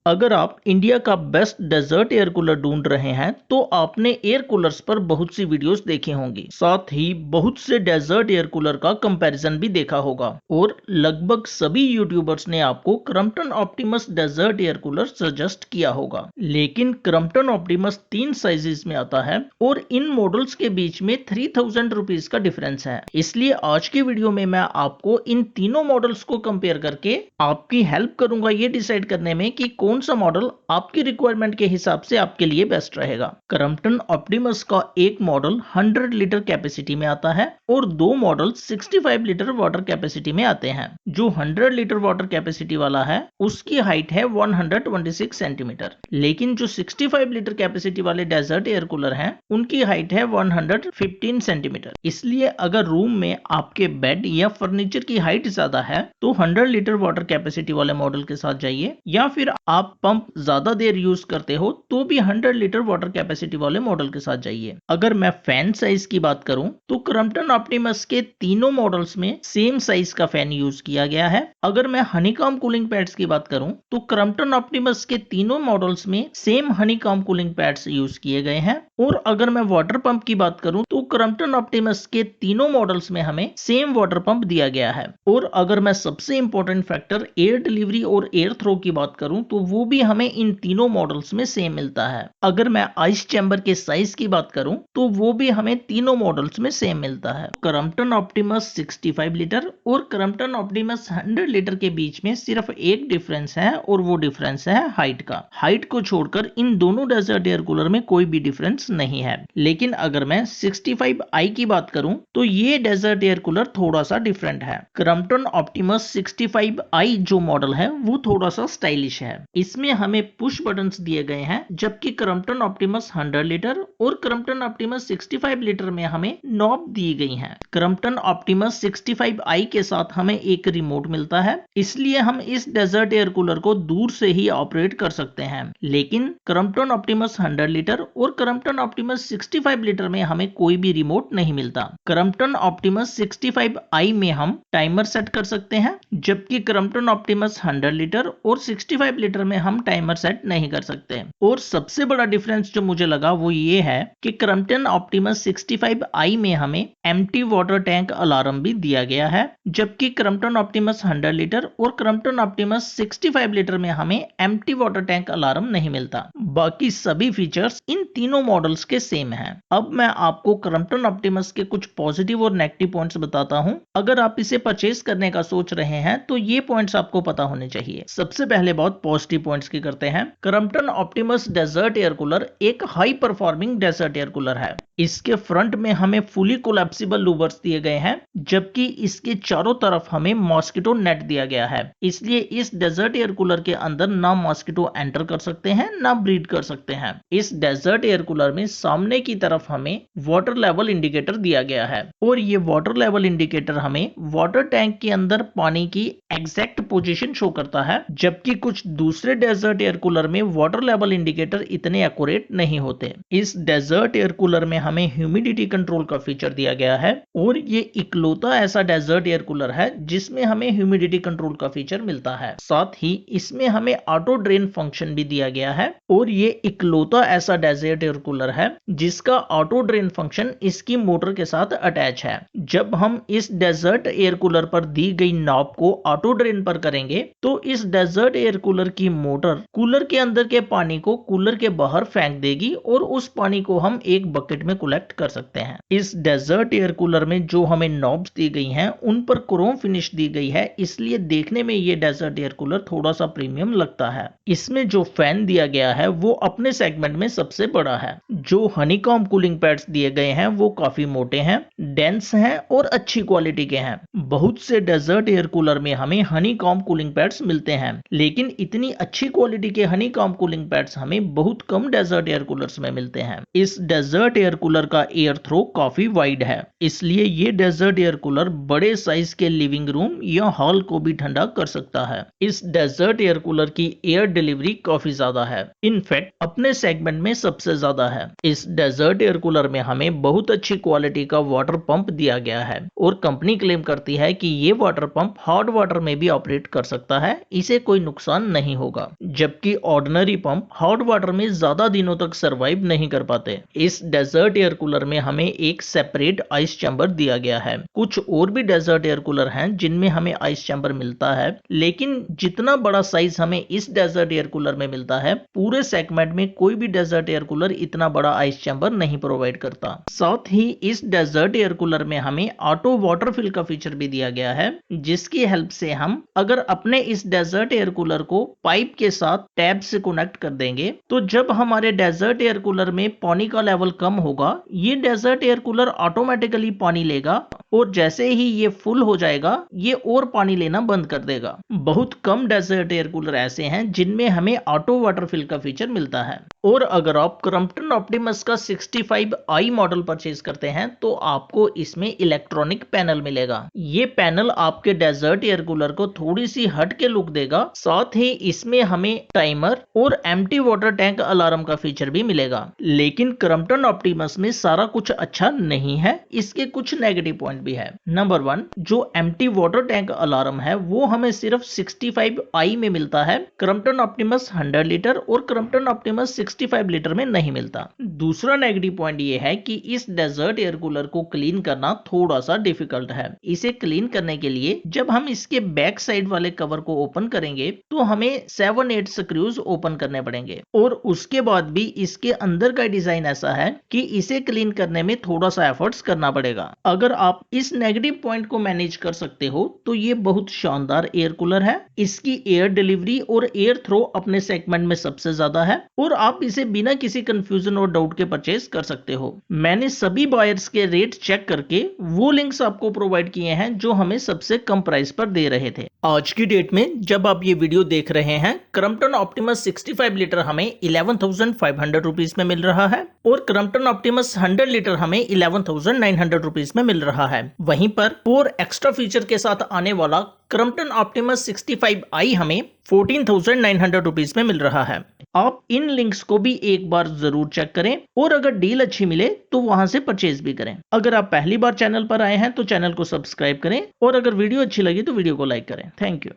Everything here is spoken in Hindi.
अगर आप इंडिया का बेस्ट डेजर्ट एयर कूलर ढूंढ रहे हैं तो आपने एयर कूलर्स पर बहुत सी वीडियोस देखी होंगी, साथ ही बहुत से डेजर्ट एयर कूलर का कंपैरिजन भी देखा होगा और लगभग सभी यूट्यूबर्स ने आपको Crompton Optimus desert air cooler suggest किया होगा। लेकिन क्रम्पटन ऑप्टिमस 3 साइजेस में आता है और इन मॉडल्स के बीच में 3000 रुपीज का डिफरेंस है। इसलिए आज की वीडियो में मैं आपको इन तीनों मॉडल्स को कंपेयर करके आपकी हेल्प करूंगा ये डिसाइड करने में कि कौन सा मॉडल आपकी रिक्वायरमेंट के हिसाब से आपके लिए बेस्ट रहेगा। क्रम्पटन ऑप्टिमस का एक मॉडल 100 लीटर कैपेसिटी में आता है और दो मॉडल 65 लीटर वाटर कैपेसिटी में आते हैं। जो 100 लीटर वाटर कैपेसिटी वाला है उसकी हाइट है 126 सेंटीमीटर, लेकिन जो 65 लीटर कैपेसिटी वाले डेजर्ट एयर कूलर हैं उनकी हाइट है 115 सेंटीमीटर। इसलिए अगर रूम में आपके बेड या फर्नीचर की हाइट ज्यादा है तो 100 लीटर वाटर कैपेसिटी वाले मॉडल के साथ जाइए, या फिर आप पंप ज्यादा देर यूज करते हो तो भी 100 लीटर वाटर कैपेसिटी वाले मॉडल के साथ जाइए। अगर मैं फैन साइज की बात करूं तो क्रम्पटन ऑप्टिमस के तीनों मॉडल्स में सेम साइज का फैन यूज किया गया है। अगर मैं हनीकॉम कूलिंग पैड्स की बात करूं तो क्रम्पटन ऑप्टिमस के तीनों मॉडल्स में same honeycomb cooling pads use किए गए हैं। और अगर मैं वाटर पंप की बात करूं तो क्रम्पटन ऑप्टिमस के तीनों मॉडल्स में हमें सेम वाटर पंप दिया गया है। और अगर मैं सबसे इंपॉर्टेंट फैक्टर एयर डिलीवरी और एयर थ्रो की बात करूं तो वो भी हमें इन तीनों मॉडल्स में सेम मिलता है। अगर मैं आइस चैम्बर के साइज की बात करूं तो वो भी हमें तीनों मॉडल्स में सेम मिलता है। क्रम्पटन ऑप्टिमस 65 लीटर और क्रम्पटन ऑप्टिमस 100 लीटर के बीच में सिर्फ एक डिफरेंस है और वो डिफरेंस है हाइट का। हाइट को छोड़कर इन दोनों डेजर्ट एयर कूलर में कोई भी डिफरेंस नहीं है। लेकिन अगर मैं 65i की बात करूं तो ये डेजर्ट एयर कूलर थोड़ा सा डिफरेंट है। क्रम्पटन ऑप्टिमस 65i जो मॉडल है वो थोड़ा सा स्टाइलिश है। इसमें हमें पुश बटन्स दिए गए हैं, जबकि क्रम्पटन ऑप्टिमस 100 लीटर और क्रम्पटन ऑप्टिमस 65 लीटर में हमें नॉब दी गई हैं। क्रम्पटन ऑप्टिमस 65i के साथ हमें एक रिमोट मिलता है, इसलिए हम इस डेजर्ट एयर कूलर को दूर से ही ऑपरेट कर सकते हैं। लेकिन क्रम्पटन ऑप्टिमस 100 लीटर और क्रम्पटन ऑप्टिमस 65 लीटर में हमें कोई भी रिमोट नहीं मिलता। क्रम्पटन ऑप्टिमस 65i में हम टाइमर सेट कर सकते हैं, जबकि क्रम्पटन ऑप्टिमस 100 लीटर और 65 लीटर में हम टाइमर सेट नहीं कर सकते। और सबसे बड़ा डिफरेंस जो मुझे लगा वो ये है कि क्रम्पटन ऑप्टिमस 65i में हमें एम्प्टी वाटर टैंक अलार्म भी दिया गया है, जबकि क्रम्पटन ऑप्टिमस 100 लीटर और क्रम्पटन ऑप्टिमस 65 लीटर में हमें एम्प्टी वाटर टैंक अलार्म नहीं मिलता। बाकी सभी फीचर्स इन तीनों मॉडल्स के सेम हैं। अब मैं आपको क्रम्पटन ऑप्टिमस के कुछ पॉजिटिव और नेगेटिव पॉइंट्स बताता हूं। अगर आप इसे परचेज करने का सोच रहे हैं तो ये पॉइंट्स आपको पता होने चाहिए। सबसे पहले बात पॉजिटिव पॉइंट्स की करते हैं। Crompton Optimus desert air cooler एक high performing desert air cooler है। इसके फ्रंट में हमें फुली कोलैप्सिबल लूवर्स दिए गए हैं, जबकि इसके चारों तरफ हमें मॉस्किटो नेट दिया गया है। इसलिए इस डेजर्ट एयर कूलर के अंदर ना मॉस्किटो एंटर कर सकते हैं ना ब्रीड कर सकते हैं। इस डेजर्ट एयर कूलर में सामने की तरफ हमें वाटर लेवल इंडिकेटर दिया गया है और ये वाटर लेवल इंडिकेटर हमें वाटर टैंक के अंदर पानी की एग्जैक्ट पोजीशन शो करता है, जबकि कुछ दूसरे डेजर्ट एयर कूलर में वाटर लेवल इंडिकेटर इतने एक्यूरेट नहीं होते। इस डेजर्ट एयर कूलर में हमें ह्यूमिडिटी कंट्रोल का फीचर दिया गया है और ये इकलौता ऐसा डेजर्ट एयर कूलर है जिसमें हमें ह्यूमिडिटी कंट्रोल का फीचर मिलता है। साथ ही इसमें हमें ऑटो ड्रेन फंक्शन भी दिया गया है और ये इकलौता ऐसा डेजर्ट एयर कूलर है जिसका ऑटो ड्रेन फंक्शन इसकी मोटर के साथ अटैच है। जब हम इस डेजर्ट एयर कूलर पर दी गई नॉब को ऑटो ड्रेन पर करेंगे तो इस डेजर्ट एयर कूलर की मोटर कूलर के अंदर के पानी को कूलर के बाहर फेंक देगी और उस पानी को हम एक बकेट में कलेक्ट कर सकते हैं। इस डेजर्ट एयर कूलर में जो हमें नॉब्स दी गई हैं उन पर क्रोम फिनिश दी गई है, इसलिए देखने में ये डेजर्ट एयर कूलर थोड़ा सा प्रीमियम लगता है। इसमें जो फैन दिया गया है वो अपने सेगमेंट में सबसे बड़ा है। जो हनीकॉम कूलिंग पैड्स दिए गए हैं वो काफी मोटे हैं, डेंस हैं और अच्छी क्वालिटी के हैं। बहुत से डेजर्ट एयर कूलर में हमें हनीकॉम कूलिंग पैड्स मिलते हैं, लेकिन इतनी अच्छी क्वालिटी के हनीकॉम कूलिंग पैड्स हमें बहुत कम डेजर्ट एयर कूलर्स में मिलते हैं। इस डेजर्ट एयर कूलर का एयर थ्रो काफी वाइड है, इसलिए ये डेजर्ट एयर कूलर बड़े साइज के लिविंग रूम या हॉल को भी ठंडा कर सकता है। इस डेजर्ट एयर कूलर की एयर डिलीवरी काफी ज्यादा है, इनफैक्ट अपने सेगमेंट में सबसे ज्यादा है। इस डेजर्ट एयर कूलर में हमें बहुत अच्छी क्वालिटी का वाटर पंप दिया गया है और कंपनी क्लेम करती है कि ये वाटर पंप हॉट वाटर में भी ऑपरेट कर सकता है, इसे कोई नुकसान नहीं होगा, जबकि ऑर्डिनरी पंप हॉट वाटर में ज्यादा दिनों तक सरवाइव नहीं कर पाते। इस डेजर्ट एयर कूलर में हमें एक सेपरेट आइस चैम्बर दिया गया है। कुछ और भी डेजर्ट एयर कूलर हैं जिनमें हमें आइस चैम्बर मिलता है, लेकिन जितना बड़ा साइज हमें इस डेजर्ट एयर कूलर में मिलता है, पूरे सेगमेंट में कोई भी डेजर्ट एयर कूलर इतना बड़ा आइस चैम्बर नहीं प्रोवाइड करता। साथ ही इस डेजर्ट एयर कूलर में हमें ऑटो वाटर फिल का फीचर भी दिया गया है, जिसकी हेल्प से हम अगर अपने इस डेजर्ट एयर कूलर को पाइप के साथ टैब से कनेक्ट कर देंगे, तो जब हमारे डेजर्ट एयर कूलर में पानी का लेवल कम होगा, ये डेजर्ट एयर कूलर ऑटोमेटिकली पानी लेगा और जैसे ही ये फुल हो जाएगा, ये और पानी लेना बंद कर देगा। बहुत कम डेजर्ट एयर कूलर ऐसे हैं जिनमें हमें ऑटो वाटर फिल का फीचर मिलता है। और अगर आप क्रम्पटन ऑप्टिमस का 65i मॉडल परचेज करते हैं तो आपको इसमें इलेक्ट्रॉनिक पैनल मिलेगा। ये पैनल आपके डेजर्ट एयर कूलर को थोड़ी सी हट के लुक देगा। साथ ही इसमें हमें टाइमर और एम्प्टी वाटर टैंक अलार्म का फीचर भी मिलेगा। लेकिन क्रम्पटन ऑप्टिमस में सारा कुछ अच्छा नहीं है, इसके कुछ नेगेटिव पॉइंट भी है। नंबर 1, जो एम्प्टी वाटर टैंक अलार्म है वो हमें सिर्फ 65i में मिलता है। क्रम्पटन ऑप्टिमस 100 लीटर और क्रम्पटन ऑप्टिमस 65 लीटर में नहीं मिलता। दूसरा नेगेटिव पॉइंट ये है कि इस डेजर्ट एयर कूलर को क्लीन करना थोड़ा सा डिफिकल्ट है। इसे क्लीन करने के लिए जब हम इसके बैक साइड वाले कवर को ओपन करेंगे तो हमें 7-8 स्क्रूज ओपन करने पड़ेंगे और उसके बाद भी इसके अंदर का डिजाइन ऐसा है कि इसे क्लीन करने में थोड़ा सा एफर्ट्स करना पड़ेगा। अगर आप इस नेगेटिव पॉइंट को मैनेज कर सकते हो तो ये बहुत शानदार एयर कूलर है। इसकी एयर डिलीवरी और एयर थ्रो अपने सेगमेंट में सबसे ज्यादा है और आप इसे बिना किसी कंफ्यूजन और डाउट के परचेज कर सकते हो। मैंने सभी बायर्स के रेट चेक करके वो लिंक्स आपको प्रोवाइड किए हैं जो हमें सबसे कम प्राइस पर दे रहे थे। आज की डेट में जब आप ये वीडियो देख रहे हैं, क्रम्पटन ऑप्टिमस 65 लीटर हमें 11,500 रुपीज में मिल रहा है और क्रम्पटन ऑप्टिमस 100 लीटर हमें 11,900 रुपीज में मिल रहा है। वहीं पर 4 एक्स्ट्रा फीचर के साथ आने वाला क्रम्पटन ऑप्टिमस 65i हमें 14,900 रुपीज में मिल रहा है। आप इन लिंक्स को भी एक बार जरूर चेक करें और अगर डील अच्छी मिले तो वहां से परचेज भी करें। अगर आप पहली बार चैनल पर आए हैं तो चैनल को सब्सक्राइब करें और अगर वीडियो अच्छी लगी तो वीडियो को लाइक करें। Thank you.